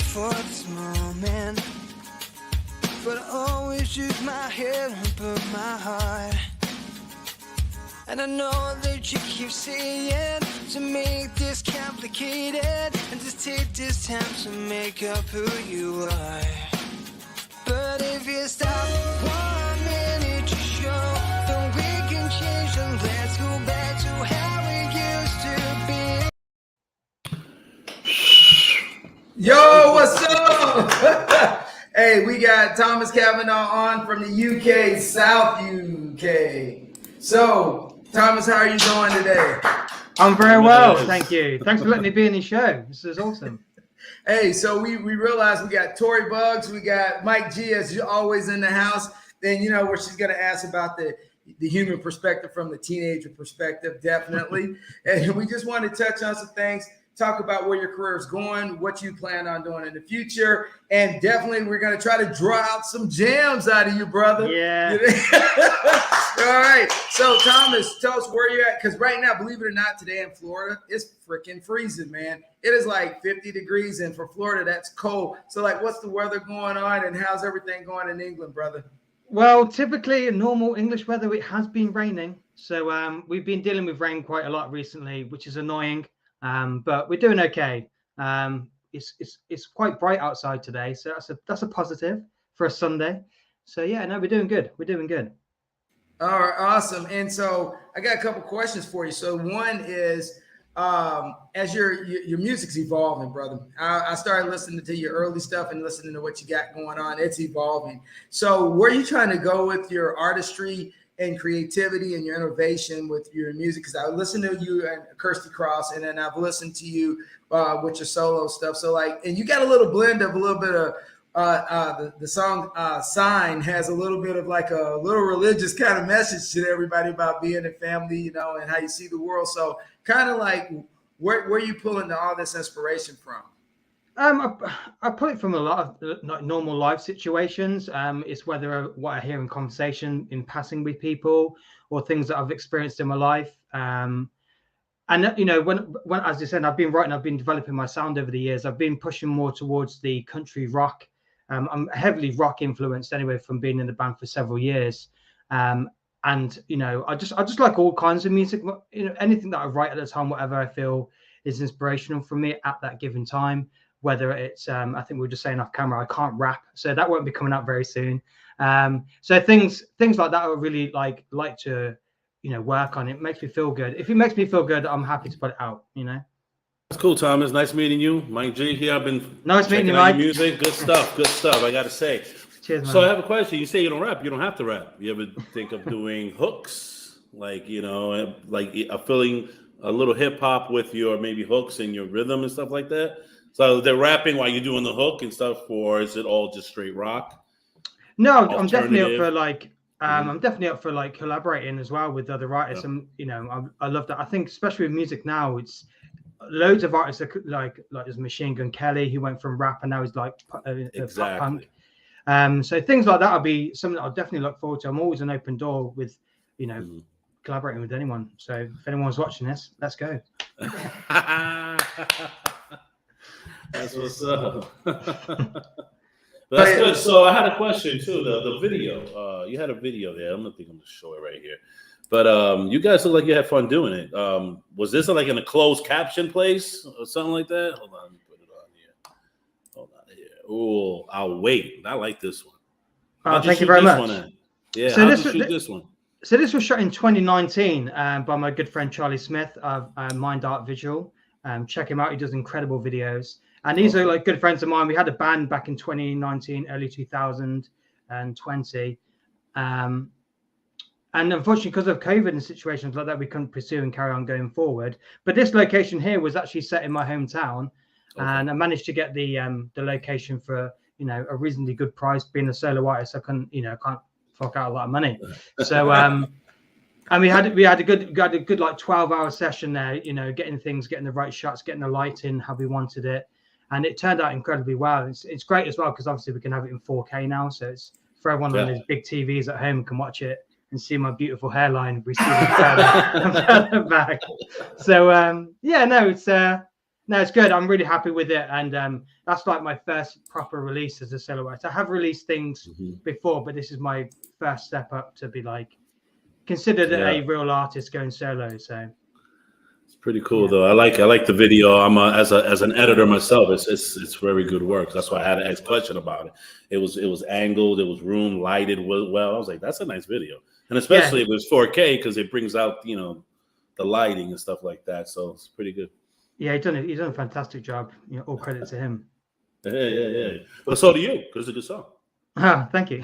for this moment, but I always use my head and put my heart. And I know that you keep saying to make this complicated, and just take this time to make up who you are. But if you stop 1 minute to show, then we can change and let's go back to how it used to be. Yo, what's up? Hey, we got Thomas Kavanagh on from the UK, South UK. So, Thomas, how are you doing today? I'm very well, thank you. Thanks for letting me be in the show. This is awesome. Hey, so we realized we got Tori Bugs, we got Mike G as always in the house. Then you know where she's gonna ask about the human perspective from the teenager perspective, definitely. And we just want to touch on some things, talk about where your career is going, what you plan on doing in the future, and definitely we're gonna try to draw out some jams out of you, brother. Yeah. All right. So Thomas, tell us where you're at, because right now, believe it or not, today in Florida, it's freaking freezing, man. It is like 50 degrees, and for Florida, that's cold. So, like, what's the weather going on, and how's everything going in England, brother? Well, typically in normal English weather, it has been raining. So we've been dealing with rain quite a lot recently, which is annoying. But we're doing okay. It's quite bright outside today, so that's a positive for a Sunday. So yeah, no, we're doing good. We're doing good. All right, awesome. And so I got a couple questions for you. So one is, as your music's evolving, brother. I started listening to your early stuff and listening to what you got going on. It's evolving. So where are you trying to go with your artistry and creativity and your innovation with your music? Because I listened to you and Kirsty Cross, and then I've listened to you with your solo stuff. So like, and you got a little blend of a little bit of the song Sign has a little bit of like a little religious kind of message to everybody about being a family, you know, and how you see the world. So kind of like where are you pulling all this inspiration from? I pull it from a lot of like normal life situations. It's whether what I hear in conversation, in passing with people, or things that I've experienced in my life. And you know, when as I said, I've been developing my sound over the years. I've been pushing more towards the country rock. I'm heavily rock influenced anyway from being in the band for several years. And you know, I just like all kinds of music. You know, anything that I write at the time, whatever I feel is inspirational for me at that given time. Whether it's, I think we were just saying off camera, I can't rap, so that won't be coming out very soon. So things like that, I would really like to, you know, work on. It makes me feel good. If it makes me feel good, I'm happy to put it out. You know. That's cool, Thomas. Nice meeting you, Mike G. Here, I've been nice meeting you, Mike. Music, good stuff, good stuff. I gotta say. Cheers, man. So I have a question. You say you don't rap. You don't have to rap. You ever think of doing hooks, like you know, like filling a little hip hop with your maybe hooks and your rhythm and stuff like that? So they're rapping while you're doing the hook and stuff, or is it all just straight rock? No, I'm definitely up for like I'm definitely up for like collaborating as well with other artists. And you know, I love that. I think especially with music now, it's loads of artists like there's Machine Gun Kelly, who went from rap and now he's like pop punk. So things like that will be something that I'll definitely look forward to. I'm always an open door with, you know, collaborating with anyone. So if anyone's watching this, let's go. That's what's up. That's good. So I had a question too. The video. You had a video there. I'm gonna show it right here. But you guys look like you had fun doing it. Was this like in a closed caption place or something like that? Hold on, let me put it on here. Hold on here. Oh, I'll wait. I like this one. Thank you very much. Yeah. So this one. So this was shot in 2019 by my good friend Charlie Smith of Mind Art Visual. Check him out. He does incredible videos. And these are like good friends of mine. We had a band back in 2019, early 2020. And unfortunately, because of COVID and situations like that, we couldn't pursue and carry on going forward. But this location here was actually set in my hometown. Okay. And I managed to get the location for, you know, a reasonably good price. Being a solo artist, I can't fork out a lot of money. So and we had a good like 12-hour session there, you know, getting the right shots, getting the lighting how we wanted it. And it turned out incredibly well. It's great as well because obviously we can have it in 4K now. So it's for everyone on those big TVs at home can watch it and see my beautiful hairline receding further back. So No, it's good. I'm really happy with it, and that's like my first proper release as a solo artist. I have released things before, but this is my first step up to be like considered a real artist going solo. So it's pretty cool though. I like the video. I'm as an editor myself. It's very good work. That's why I had an ask question about it. It was angled. It was room lighted well. I was like, that's a nice video, and especially if it was 4K because it brings out the lighting and stuff like that. So it's pretty good. Yeah, he's done a fantastic job. All credit to him. Yeah. But so do you, because it's a good song. Thank you.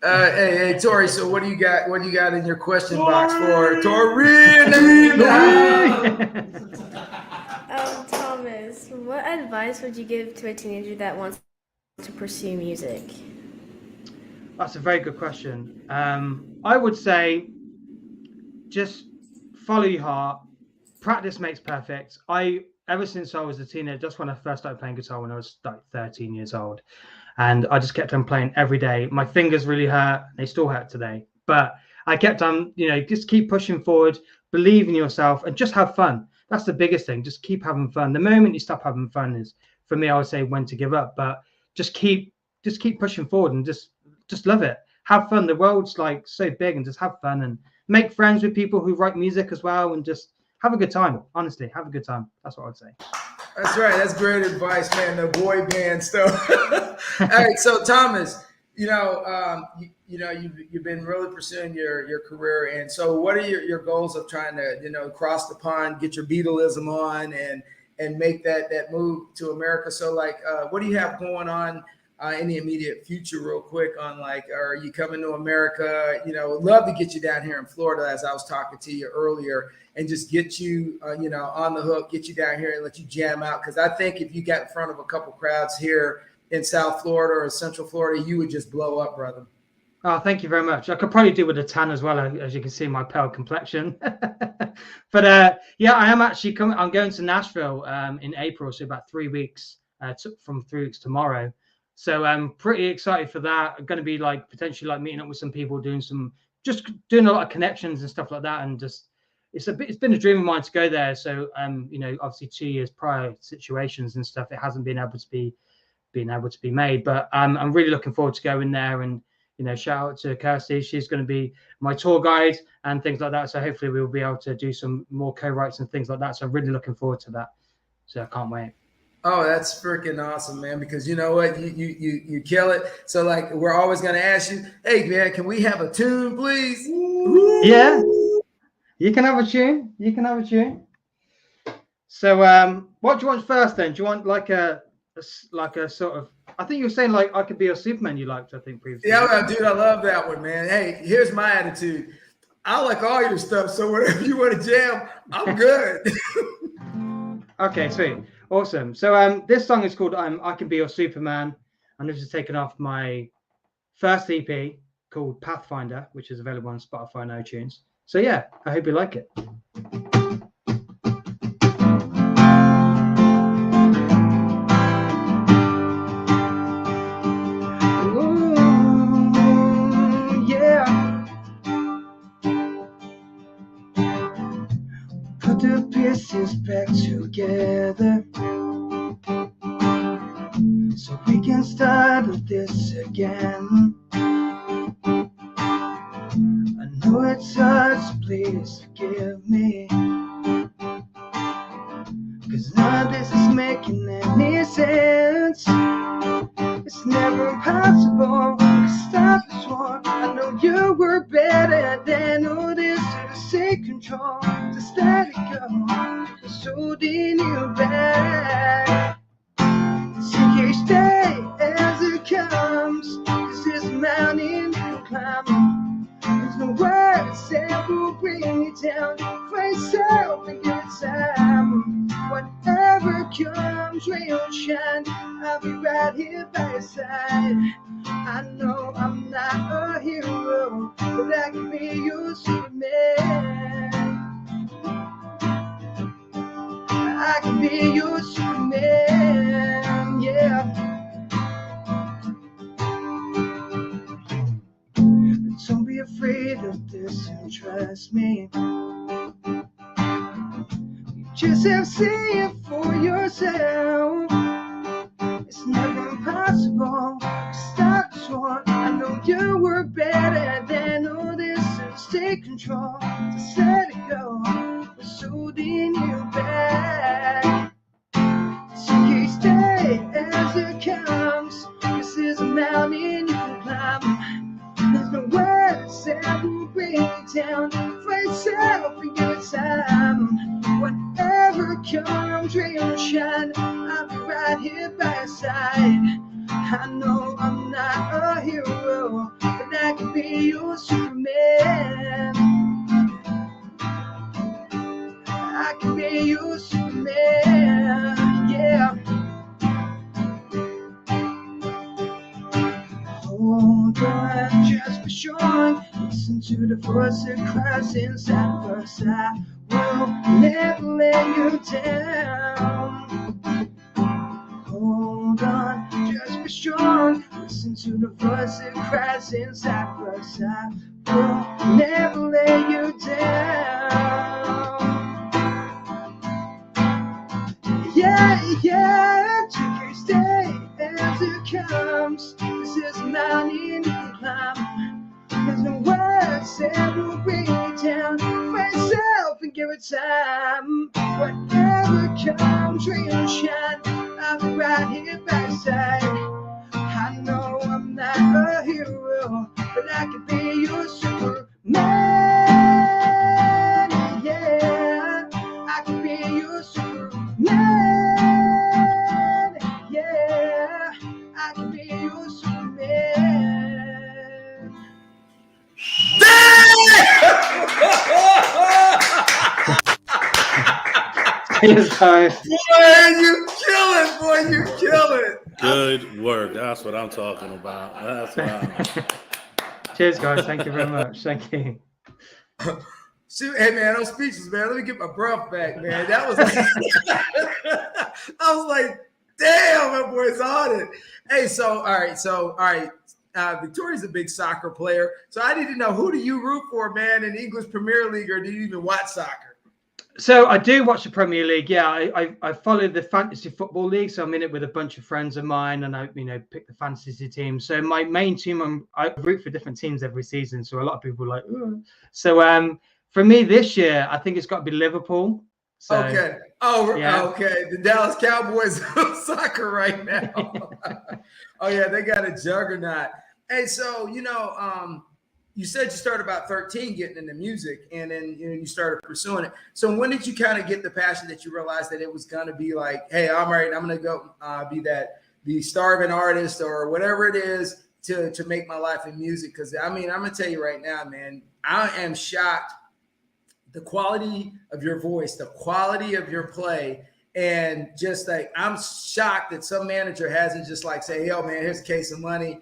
Hey, Tori. So what do you got? What do you got in your question box for Tori? Thomas, what advice would you give to a teenager that wants to pursue music? That's a very good question. I would say just follow your heart. Practice makes perfect. Ever since I was a teenager, just when I first started playing guitar when I was like 13 years old, and I just kept on playing every day. My fingers really hurt. They still hurt today, but I kept on, just keep pushing forward, believe in yourself, and just have fun. That's the biggest thing. Just keep having fun. The moment you stop having fun is, for me, I would say when to give up. But just keep pushing forward and just love it. Have fun. The world's like so big, and just have fun and make friends with people who write music as well, and just have a good time. Honestly, have a good time. That's what I'd say. That's right. That's great advice, man. The boy band stuff. All right. So Thomas, you've been really pursuing your career, and so what are your goals of trying to cross the pond, get your Beatleism on, and make that move to America? So what do you have going on in the immediate future, real quick, on are you coming to America? Would love to get you down here in Florida, as I was talking to you earlier, and just get you, on the hook, get you down here and let you jam out. Because I think if you got in front of a couple crowds here in South Florida or Central Florida, you would just blow up, brother. Oh, thank you very much. I could probably do with a tan as well, as you can see my pale complexion. But I am actually coming. I'm going to Nashville in April, so about 3 weeks, from 3 weeks tomorrow. So I'm pretty excited for that. I'm going to be potentially meeting up with some people, doing a lot of connections and stuff like that, and just it's been a dream of mine to go there. So obviously 2 years prior situations and stuff, it hasn't been able to be made. But I'm really looking forward to going there, and shout out to Kirsty. She's going to be my tour guide and things like that. So hopefully we'll be able to do some more co-writes and things like that. So I'm really looking forward to that. So I can't wait. Oh, that's freaking awesome, man, because you know what? You kill it. So we're always going to ask you, hey, man, can we have a tune, please? Yeah, you can have a tune. So what do you want first then? Do you want like a sort of, I think you were saying I Could Be Your Superman you liked, I think, previously. Yeah, dude, I love that one, man. Hey, here's my attitude. I like all your stuff, so whatever you want to jam, I'm good. Okay, sweet. Awesome. So this song is called I Can Be Your Superman, and this is taken off my first EP called Pathfinder, which is available on Spotify and iTunes. So yeah, I hope you like it. Ooh, yeah. Put the pieces back together so we can start this again. I know it's hard, so please forgive me, 'cause none of this is making any sense. It's never possible to stop this war. I know you were better than all this to take control. Just let it go. It's holding you back. Take each day as it comes. This is a mountain you climb. There's no words that will bring you down. Face yourself in good time. Whatever comes, rain or shine, I'll be right here by your side. I know I'm not a hero, but I can be your Superman. I can be your Superman, yeah. But don't be afraid of this and trust me. Just have see it for yourself. It's never impossible. Stop short. I know you were better than all this. So take control. Just let it go. It's holding you back. So you stay as it comes. This is a mountain you can climb. There's no words that will bring you down. For yourself and your time. Whatever comes, rain or shine, I'll be right here by your side. I know I'm not a hero, but I can be your Superman. I can be your Superman, yeah. Hold on, just be strong. Listen to the voice that cries inside of us. I will never let you down. Hold on, just be strong. Listen to the voice that cries inside of us. I will never let you down. Yeah, you stay as it comes. This is a mountain you can climb. There's no words that will bring you down. For yourself and give it time. Whatever comes, rain or shine, I'll be right here by your side. I know I'm not a hero, but I can be your Superman. Yeah, I can be your Superman. Yeah, I can be your Superman. Cheers, guys. Boy, you kill it, boy, you kill it. Good work. That's what I'm talking about. That's what I'm. Cheers, guys. Thank you very much. Thank you. Shoot, hey man, I'm speechless, man. Let me get my breath back, man. That was I was like, damn, that boy's on it. Hey, all right. Victoria's a big soccer player. So I need to know, who do you root for, man, in the English Premier League, or do you even watch soccer? So I do watch the Premier League. Yeah, I follow the Fantasy Football League. So I'm in it with a bunch of friends of mine, and I pick the fantasy team. So my main team, I root for different teams every season. So a lot of people are like, ugh. So for me this year, I think it's got to be Liverpool. So, Okay. Oh, yeah. Okay. The Dallas Cowboys of soccer right now. Oh yeah, they got a juggernaut. Hey, so you said you started about 13 getting into music, and then you started pursuing it. So when did you kind of get the passion that you realized that it was going to be like, hey, I'm right, I'm going to go be the starving artist or whatever it is to make my life in music? Because I'm going to tell you right now, man, I am shocked the quality of your voice, the quality of your play, and just like I'm shocked that some manager hasn't just like say, "Yo, man, here's a case of money,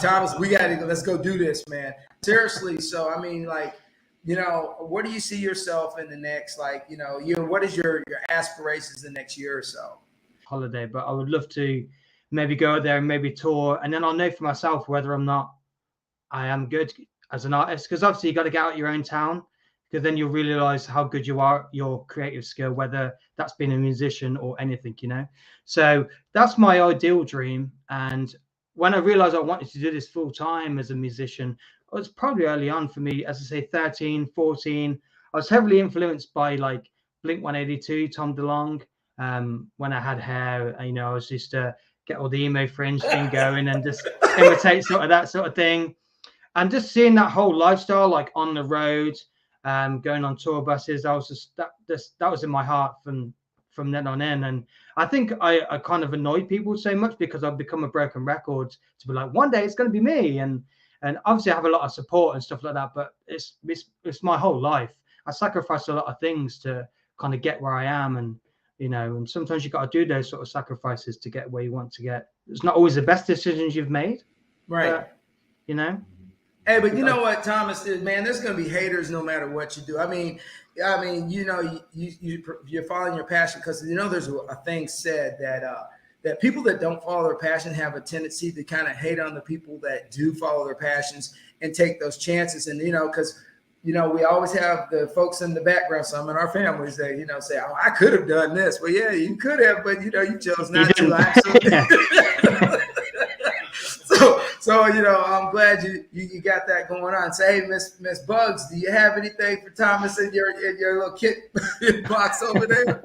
Thomas, let's go do this, man." Seriously. So where do you see yourself in the next, what is your aspirations the next year or so? Holiday, but I would love to maybe go out there and maybe tour, and then I'll know for myself whether or not I am good as an artist. Because obviously you got to get out of your own town, because then you'll realize how good you are, your creative skill, whether that's being a musician or anything, So that's my ideal dream. And when I realized I wanted to do this full time as a musician, it was probably early on for me, as I say, 13, 14. I was heavily influenced by like Blink-182, Tom DeLonge. When I had hair, I was used to get all the emo fringe thing going and just imitate sort of that sort of thing. And just seeing that whole lifestyle, like on the road, going on tour buses, I was just that was in my heart from then on in. And I think I kind of annoyed people so much because I've become a broken record to be like, one day it's going to be me. And obviously I have a lot of support and stuff like that, but it's my whole life. I sacrificed a lot of things to kind of get where I am. And sometimes you got to do those sort of sacrifices to get where you want to get. It's not always the best decisions you've made. Right. But, Hey, but you know what, Thomas, man, there's going to be haters no matter what you do. You're following your passion because, there's a thing said that people that don't follow their passion have a tendency to kind of hate on the people that do follow their passions and take those chances. And, because you know, we always have the folks in the background, some in our families that, you know, say, oh, I could have done this. Well, yeah, you could have, but, you know, you chose not to. So, you know, I'm glad you got that going on. Say, hey, Miss Bugs, do you have anything for Thomas in your little kit box over there?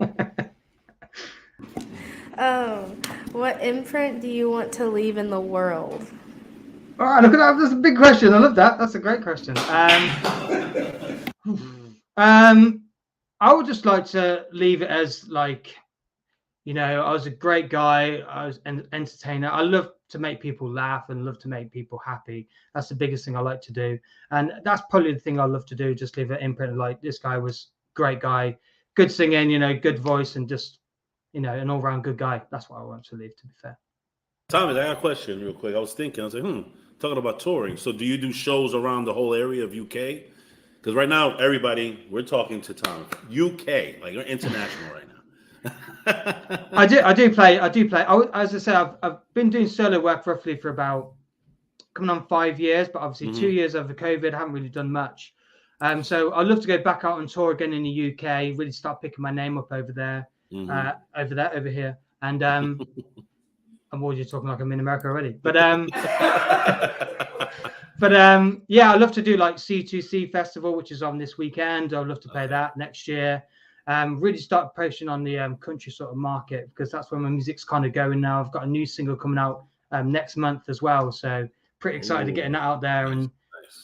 What imprint do you want to leave in the world? All right, look at that. That's a big question. I love that. That's a great question. I would just like to leave it as like, you know, I was a great guy. I was an entertainer. I love to make people laugh and love to make people happy. That's the biggest thing I like to do. And that's probably the thing I love to do. Just leave an imprint like this guy was a great guy, good singing, you know, good voice, and just, you know, an all-round good guy. That's what I want to leave, to be fair. Thomas, I got a question real quick. I was thinking, I was like, talking about touring. So do you do shows around the whole area of UK? Because right now, everybody, we're talking to Thomas. UK, like you're international right now. I do play. As I say, I've been doing solo work roughly for about coming on 5 years, but obviously 2 years over COVID, I haven't really done much. So I'd love to go back out on tour again in the UK, really start picking my name up over there, over here. And I'm already talking like I'm in America already. But yeah, I'd love to do like C2C Festival, which is on this weekend. I'd love to play that next year. Really start pushing on the country sort of market, because that's where my music's kind of going now. I've got a new single coming out next month as well, so pretty excited to getting that out there. And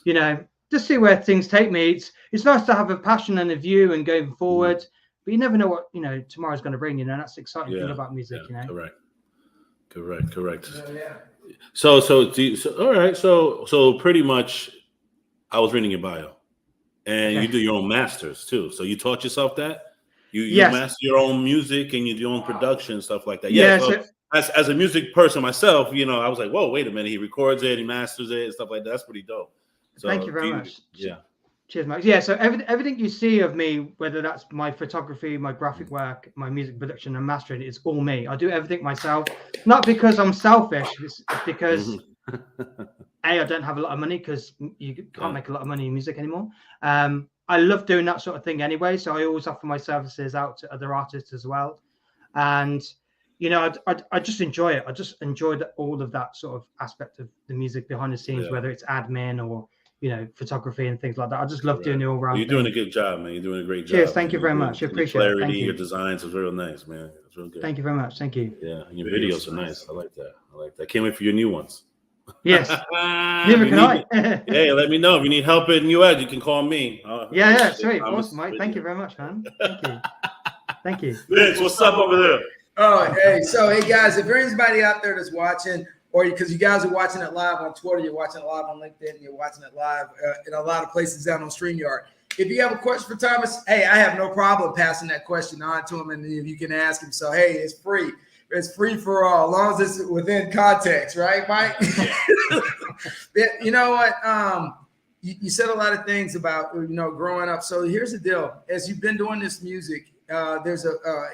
you know, just see where things take me. It's nice to have a passion and a view and going forward, but you never know what, you know, tomorrow's going to bring. You know, that's the exciting thing about music. You know, correct. Yeah. So all right. So pretty much, I was reading your bio, and you do your own masters too. So you taught yourself that. You master your own music and you do your own production, stuff like that. Yeah. So as a music person myself, you know, I was like, whoa, wait a minute. He records it, he masters it, and stuff like that. That's pretty dope. So thank you very much. Yeah. Cheers, Max. Yeah. So everything you see of me, whether that's my photography, my graphic work, my music production and mastering, it's all me. I do everything myself. Not because I'm selfish. It's because I don't have a lot of money, because you can't make a lot of money in music anymore. I love doing that sort of thing anyway, so I always offer my services out to other artists as well. And you know, I just enjoy it. I just enjoy all of that sort of aspect of the music behind the scenes, whether it's admin or, you know, photography and things like that. I just love doing it all around. You're doing a good job, man. You're doing a great job. Cheers. Thank you very much. I appreciate it. Thank you. Your designs is real nice, man. It's real good. Thank you very much. Thank you. Yeah, and your videos are nice. I like that. Can't wait for your new ones. Yes. Neither can I. Hey, let me know if you need help in US. You can call me. Yeah, sweet. Awesome, Mike. Thank you very much, man. Thank you. Vince, what's up over there? Oh, hey. So, hey, guys, if there's anybody out there that's watching, or because you guys are watching it live on Twitter, you're watching it live on LinkedIn, you're watching it live in a lot of places down on StreamYard. If you have a question for Thomas, hey, I have no problem passing that question on to him, and if you can ask him. So, hey, it's free. It's free for all, as long as it's within context, right, Mike? You know what? You said a lot of things about, you know, growing up. So here's the deal. As you've been doing this music, there's a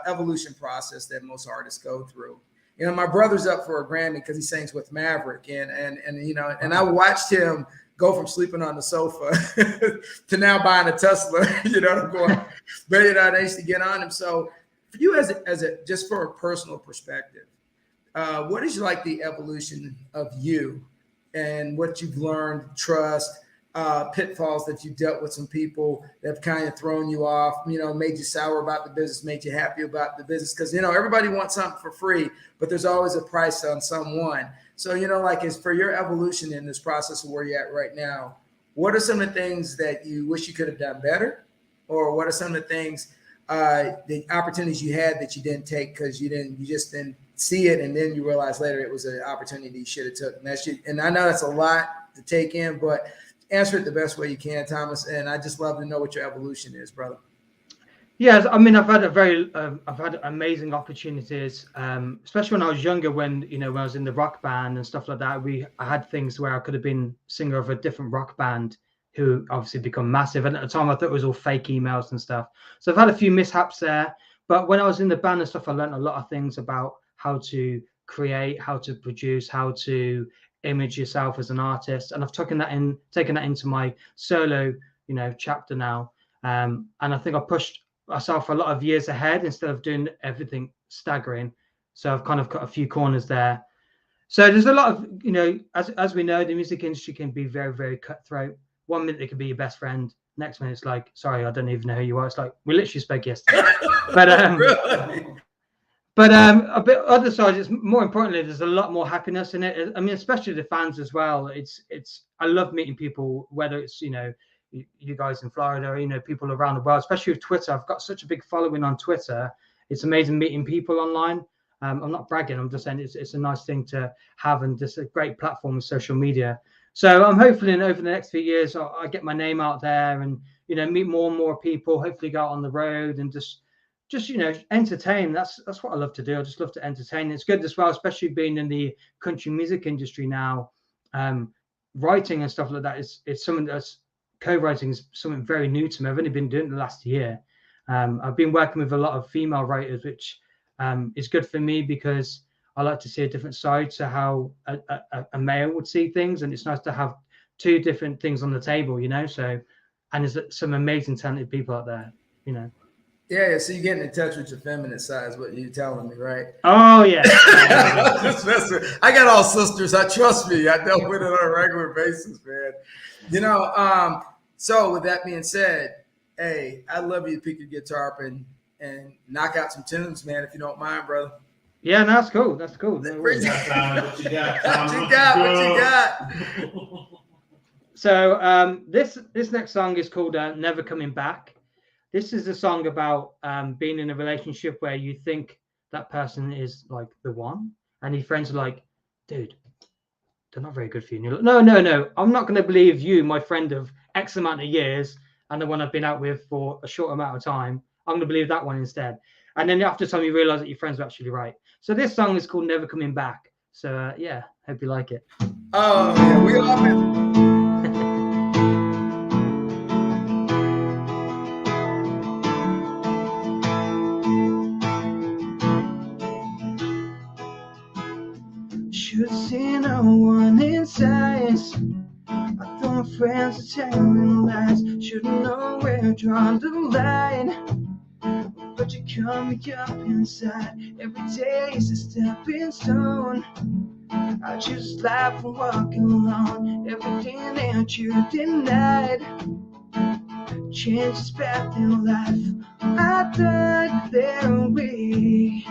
evolution process that most artists go through. You know, my brother's up for a Grammy because he sings with Maverick, and you know, and I watched him go from sleeping on the sofa to now buying a Tesla. You know what I'm going? But you know, I used to get on him. So for you, as a just for a personal perspective, what is like the evolution of you and what you've learned, trust, pitfalls that you've dealt with, some people that have kind of thrown you off, you know, made you sour about the business, made you happy about the business? Because, you know, everybody wants something for free, but there's always a price on someone. So, you know, like, as for your evolution in this process of where you're at right now, what are some of the things that you wish you could have done better? Or what are some of the things, the opportunities you had that you didn't take because you just didn't see it, and then you realize later it was an opportunity you should have took? And I know that's a lot to take in, but answer it the best way you can, Thomas. And I just love to know what your evolution is, brother. Yes, I mean, I've had amazing opportunities, especially when I was younger. When I was in the rock band and stuff like that, I had things where I could have been singer of a different rock band, who obviously become massive. And at the time, I thought it was all fake emails and stuff. So I've had a few mishaps there. But when I was in the band and stuff, I learned a lot of things about how to create, how to produce, how to image yourself as an artist. And I've taken that into my solo, chapter now. And I think I pushed myself a lot of years ahead instead of doing everything staggering. So I've kind of cut a few corners there. So there's a lot of, as we know, the music industry can be very, very cutthroat. 1 minute it could be your best friend. Next minute it's like, sorry, I don't even know who you are. It's like, we literally spoke yesterday. But a bit other side, it's more importantly, there's a lot more happiness in it. I mean, especially the fans as well. I love meeting people, whether it's, you guys in Florida, or, people around the world, especially with Twitter. I've got such a big following on Twitter. It's amazing meeting people online. I'm not bragging. I'm just saying it's a nice thing to have, and just a great platform with social media. So I'm hopefully over the next few years, I get my name out there and, meet more and more people, hopefully go out on the road and just entertain. That's what I love to do. I just love to entertain. It's good as well, especially being in the country music industry now. Writing and stuff like that is something that's co-writing is something very new to me. I've only been doing it the last year. I've been working with a lot of female writers, which is good for me because I like to see a different side to how a male would see things, and it's nice to have two different things on the table, So, and there's some amazing talented people out there, Yeah, so you're getting in touch with your feminine side is what you're telling me, right? Oh, yeah. I got all sisters. Trust me. I dealt with it on a regular basis, man. So with that being said, hey, I'd love you to pick your guitar up and knock out some tunes, man, if you don't mind, brother. Yeah, no, that's cool. That's cool. What you got? So this next song is called Never Coming Back. This is a song about being in a relationship where you think that person is like the one, and your friends are like, dude, they're not very good for you. And you're like, no, I'm not going to believe you, my friend of X amount of years, and the one I've been out with for a short amount of time. I'm going to believe that one instead. And then after time, you realize that your friends are actually right. So this song is called Never Coming Back. So yeah, hope you like it. Oh, yeah, we love it. Should see no one in sight. I thought my friends are telling lies. Shouldn't know where to draw the line. But you cut me up inside. Every day is a stepping stone. I just laugh and walk alone. Everything that you denied changes path in life. I thought there we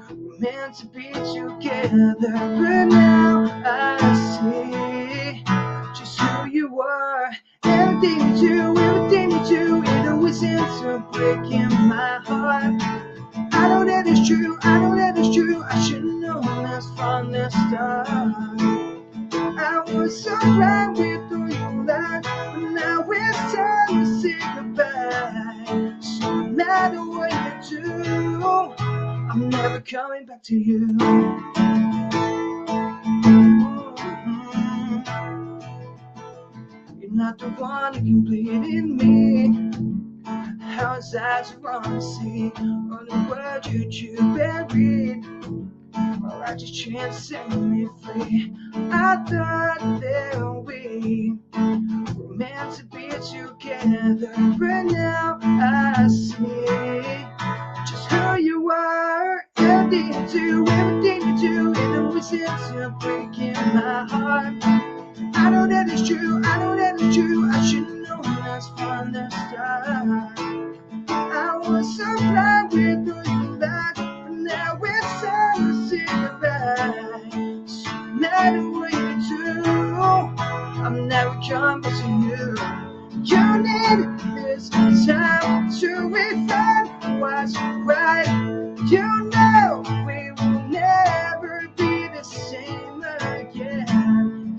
were meant to be together, but now I see just who you are. Everything you do, it always ends up breaking my heart. I know that it's true, I should've known this from the start. I was so blind with all your lies, but now it's time to say goodbye. So no matter what you do, I'm never coming back to you. You're not the one who completed me. How is that so wrong to see? All the words you buried, all I just trying to set me free. I thought that we were meant to be together, but now I see just who you are. Everything you do, it always ends up breaking my heart. I know that it's true, I should've known that's from the start. I was so blind with all your lies, but now it's time to say goodbye. So no matter what you do, I'm never coming back to you. You need this time to refine what's right. You know we will never be the same again.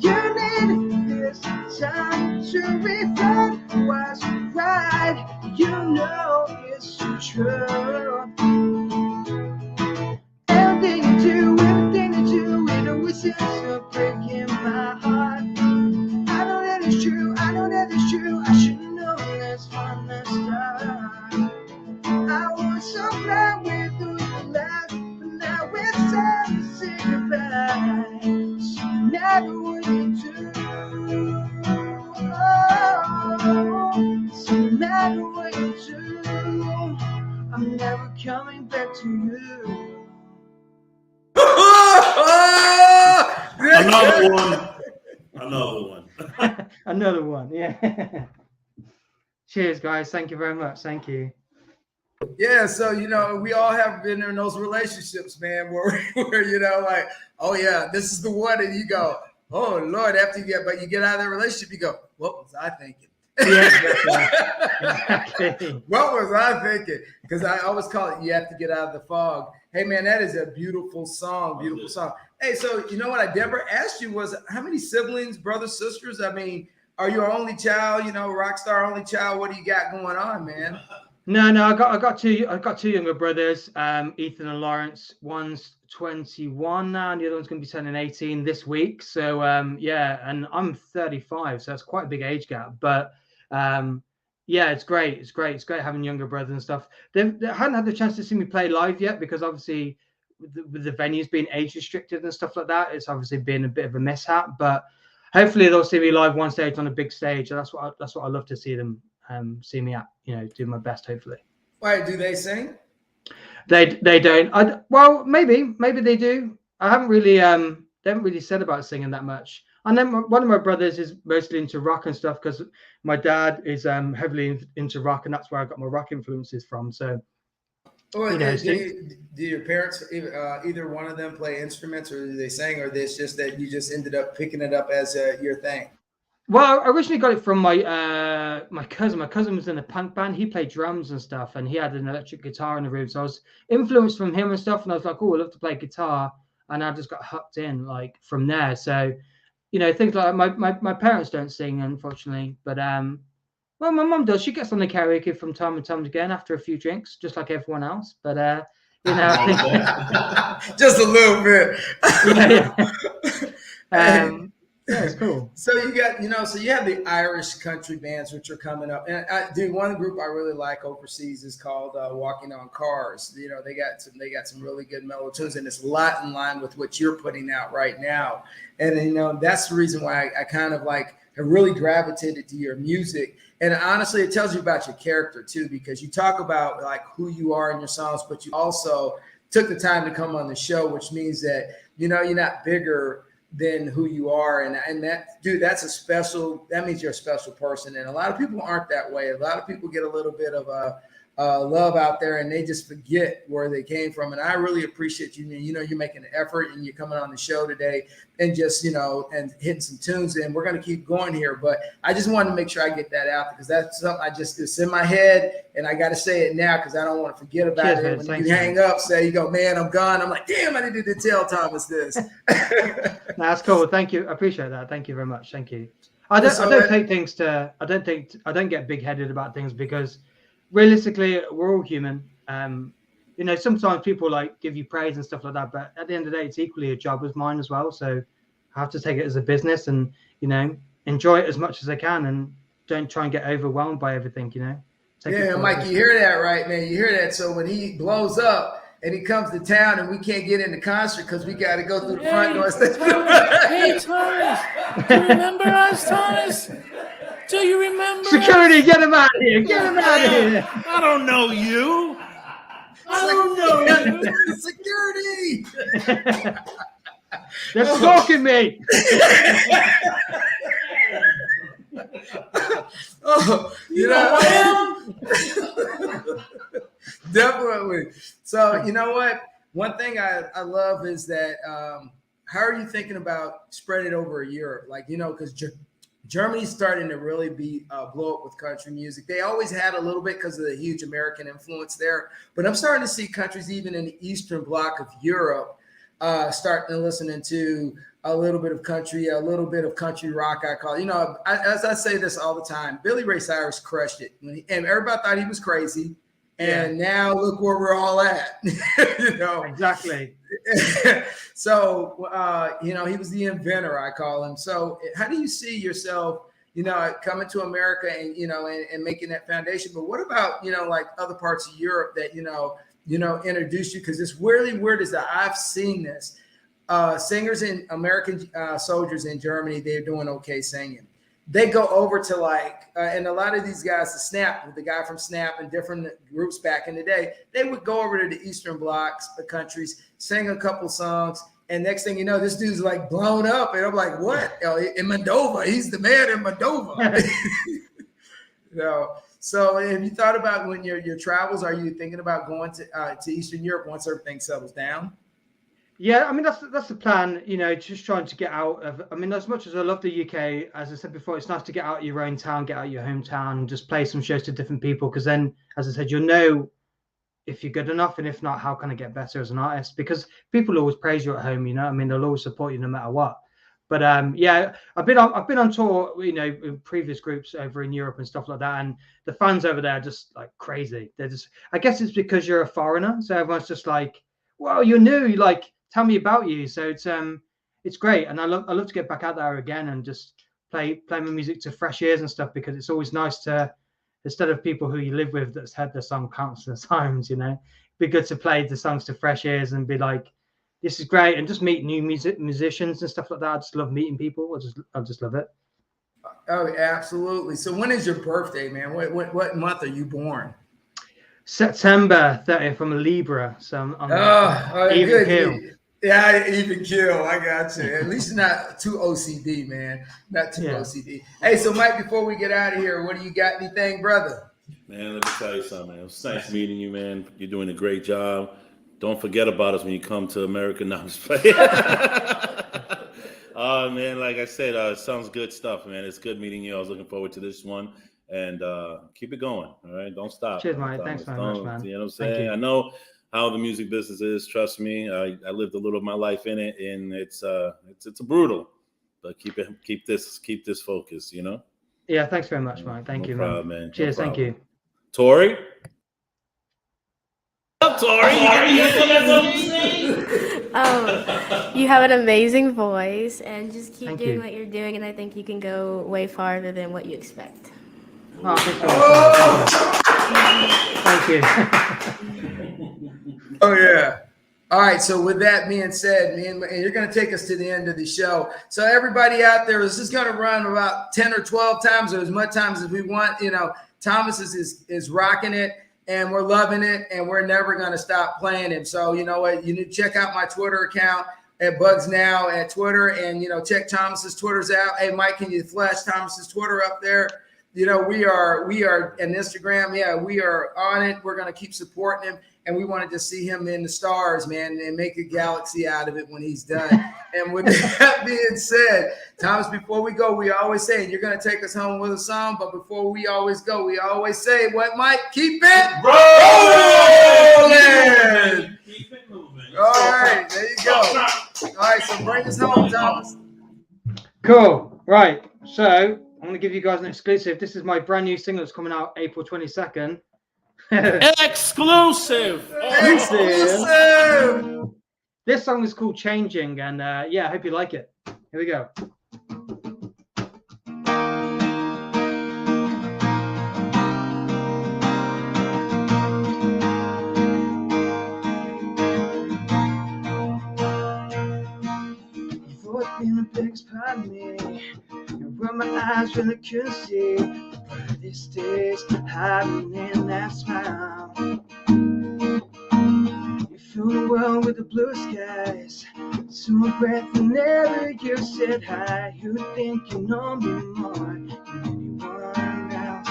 You need this time to refine what's right. You know it's true. Everything you do, it always ends up breaking my heart. I know that it's true, I should've known this from the start. I was so blind with all your lies, but now it's time to say goodbye. So no matter what I'm never coming back to you. Another one. Another one. Another one, yeah. Cheers, guys. Thank you very much. Thank you. Yeah, so we all have been in those relationships, man, where like, oh yeah, this is the one, and you go, oh Lord, after you get out of that relationship, you go, what was I thinking? Yeah, exactly. What was I thinking? Because I always call it, you have to get out of the fog. Hey man, that is a beautiful song, beautiful song. Hey, so you know what I never asked you was how many siblings, brothers, sisters? I mean, are you an only child? Rock star only child? What do you got going on, man? No, I got two younger brothers, Ethan and Lawrence. One's 21 now, and the other one's going to be turning 18 this week. So yeah, and I'm 35, so that's quite a big age gap. But yeah, it's great. It's great having younger brothers and stuff. They hadn't had the chance to see me play live yet because obviously with the venues being age restricted and stuff like that, it's obviously been a bit of a mishap. But hopefully they'll see me live one stage on a big stage. That's what I love to see them. See me at, do my best, hopefully. Why do they sing? They don't. Well, maybe they do. I haven't really they haven't really said about singing that much. And then one of my brothers is mostly into rock and stuff because my dad is heavily into rock, and that's where I got my rock influences from. So do your parents, either one of them, play instruments, or do they sing, or it's just that you just ended up picking it up as your thing? Well, I originally got it from my cousin. My cousin was in a punk band. He played drums and stuff, and he had an electric guitar in the room. So I was influenced from him and stuff, and I was like, oh, I love to play guitar. And I just got hooked in like from there. So, things like my parents don't sing, unfortunately. But well, my mum does. She gets on the karaoke from time and time again after a few drinks, just like everyone else. But just a little bit. yeah. Yeah, it's cool. So you got, so you have the Irish country bands which are coming up, and one group I really like overseas is called Walking on Cars. They got some really good mellow tunes, and it's a lot in line with what you're putting out right now. And that's the reason why I kind of like have really gravitated to your music. And honestly, it tells you about your character too, because you talk about like who you are in your songs, but you also took the time to come on the show, which means that you're not bigger than who you are, and that, dude, that means you're a special person, and a lot of people aren't that way. A lot of people get a little bit of love out there, and they just forget where they came from. And I really appreciate you. You're making an effort, and you're coming on the show today, and just and hitting some tunes. And we're gonna keep going here, but I just wanted to make sure I get that out because that's something it's in my head, and I got to say it now because I don't want to forget about it. When you hang up, you go, man, I'm gone. I'm like, damn, I needed to tell Thomas this. No, that's cool. Thank you. I appreciate that. Thank you very much. Thank you. I don't get big headed about things because realistically, we're all human. Sometimes people like give you praise and stuff like that, but at the end of the day, it's equally a job as mine as well. So I have to take it as a business and, enjoy it as much as I can and don't try and get overwhelmed by everything, Yeah, Mike, you hear that, right, man? You hear that. So when he blows up and he comes to town and we can't get in the concert because we got to go through the front door. Hey, Thomas, do you remember us, Thomas? Do you remember? Security, get him out of here! Get him out of here! I don't know you. I don't know you. Security! They're stalking me. You know what I am? Definitely. So you know what? One thing I love is that how are you thinking about spreading it over Europe? Like, because Germany's starting to really blow up with country music. They always had a little bit because of the huge American influence there. But I'm starting to see countries even in the Eastern Bloc of Europe starting to listen to a little bit of country rock, I call it. As I say this all the time, Billy Ray Cyrus crushed it. And everybody thought he was crazy. And now look where we're all at. Exactly. So, he was the inventor, I call him. So how do you see yourself, coming to America and, and making that foundation? But what about, like other parts of Europe that, introduce you? Because it's really weird is that I've seen this. Singers in American soldiers in Germany, they're doing okay singing. they go over to like, and a lot of these guys, the guy from Snap and different groups back in the day, they would go over to the Eastern blocks, the countries, sing a couple songs. And next thing you know, this dude's like blown up. And I'm like, what? In Moldova, he's the man in Moldova. So have you thought about when your travels, are you thinking about going to Eastern Europe once everything settles down? Yeah, I mean that's the plan, just trying to get out of. I mean, as much as I love the UK, as I said before, it's nice to get out of your own town, get out of your hometown, and just play some shows to different people. Because then, as I said, you'll know if you're good enough, and if not, how can I get better as an artist? Because people always praise you at home, I mean, they'll always support you no matter what. But yeah, I've been on tour, with previous groups over in Europe and stuff like that, and the fans over there are just like crazy. They're just, I guess it's because you're a foreigner, so everyone's just like, well, you're new, like, tell me about you. So it's great, and I love to get back out there again and just play my music to fresh ears and stuff, because it's always nice to, instead of people who you live with that's heard the song countless times, it'd be good to play the songs to fresh ears and be like, this is great, and just meet new musicians and stuff like that. I just love meeting people. I just love it. Oh, absolutely. So when is your birthday, man? What month are you born? September 30th. I'm a Libra, so I'm even keel. Yeah, even kill. I got you. At least not too OCD, man. Not too OCD. Hey, so Mike, before we get out of here, what do you got? Anything, brother? Man, let me tell you something, man. It was nice meeting you, man. You're doing a great job. Don't forget about us when you come to America. No, I'm just playing. Man, like I said, it sounds good stuff, man. It's good meeting you. I was looking forward to this one. And keep it going, all right? Don't stop. Cheers, Mike. Thanks very much, man. You know what I'm saying? I know how the music business is. Trust me. I lived a little of my life in it, and it's brutal. But keep this focus, Yeah, thanks very much, Mike. Thank you, man. Cheers, thank you. Tori? What's up, Tori? You have an amazing voice, and just keep doing you. what you're doing, and I think you can go way farther than what you expect. Oh, thank you. Oh, yeah. All right. So with that being said, man, and you're going to take us to the end of the show. So everybody out there is just going to run about 10 or 12 times or as much times as we want. Thomas is rocking it, and we're loving it, and we're never going to stop playing him. So you know what? You need to check out my Twitter account at Bugs Now at Twitter, and, check Thomas's Twitters out. Hey, Mike, can you flash Thomas's Twitter up there? We are and Instagram. Yeah, we are on it. We're going to keep supporting him. And we wanted to see him in the stars, man, and make a galaxy out of it when he's done. And with that being said, Thomas, before we go, we always say, you're going to take us home with a song. But before we always go, we always say, what, Mike? Keep it rolling. Keep it moving. All right, there you go. All right, so bring us home, Thomas. Cool. Right. So I'm going to give you guys an exclusive. This is my brand new single that's coming out April 22nd. Exclusive. This song is called Changing, and I hope you like it. Here we go. You've been a big spot me. You run my eyes when I couldn't see. These days hiding in that smile. You fill the world with the blue skies. So my breath whenever you said hi. You think you know me more than anyone else.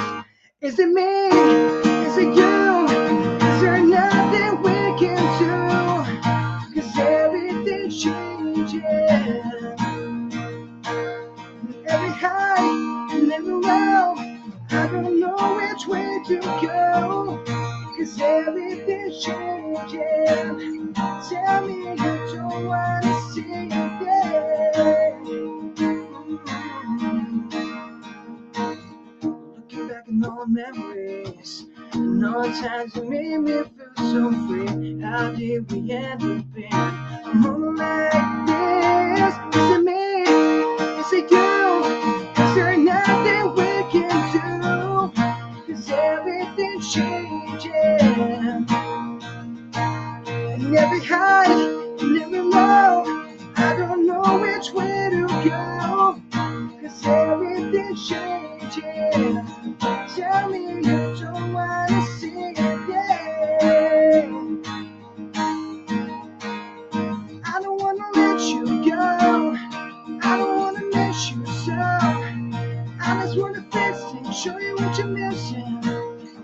Is it me? Is it you? Is there nothing we can do? 'Cause everything's changing. Every high and every low, I don't know which way to go, 'cause everything's changing. Tell me you don't wanna see again. Looking back on all memories, and all the times you made me feel so free. How did we end up in a moment like this? Is it me? Is it you? Is there nothing we can do? 'Cause everything's changing. And every high and every low, I don't know which way to go. 'Cause everything's everything's changing. Tell me you don't wanna see it, yeah. I don't wanna let you go. I don't wanna miss you so. I just wanna fix it, show you what you're missing,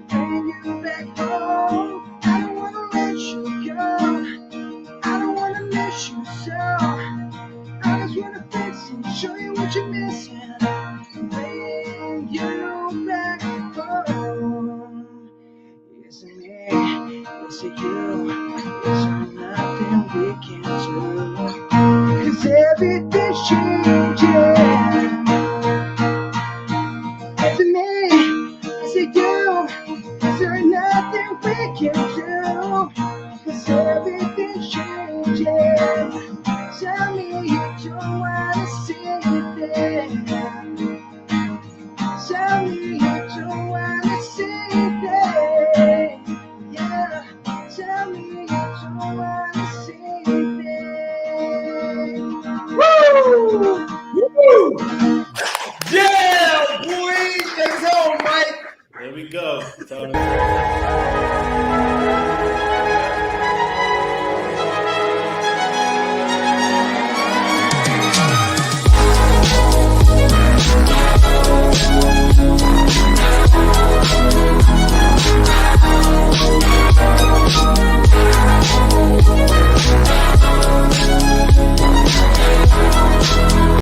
bring you back home. I don't wanna let you go. I don't wanna miss you so. I just wanna fix it, show you what you're missing, bring you back home. Is it me? Is it you? Is there nothing we can do? 'Cause everything's changing. Is it me? Is it you? Is there nothing we can do? 'Cause everything's changing. Tell me you don't wanna see it. Tell me you don't wanna see it. Yeah. Tell me you don't wanna see it. Woo! Woo! Yeah, boy! Take us home, Mike. There we go.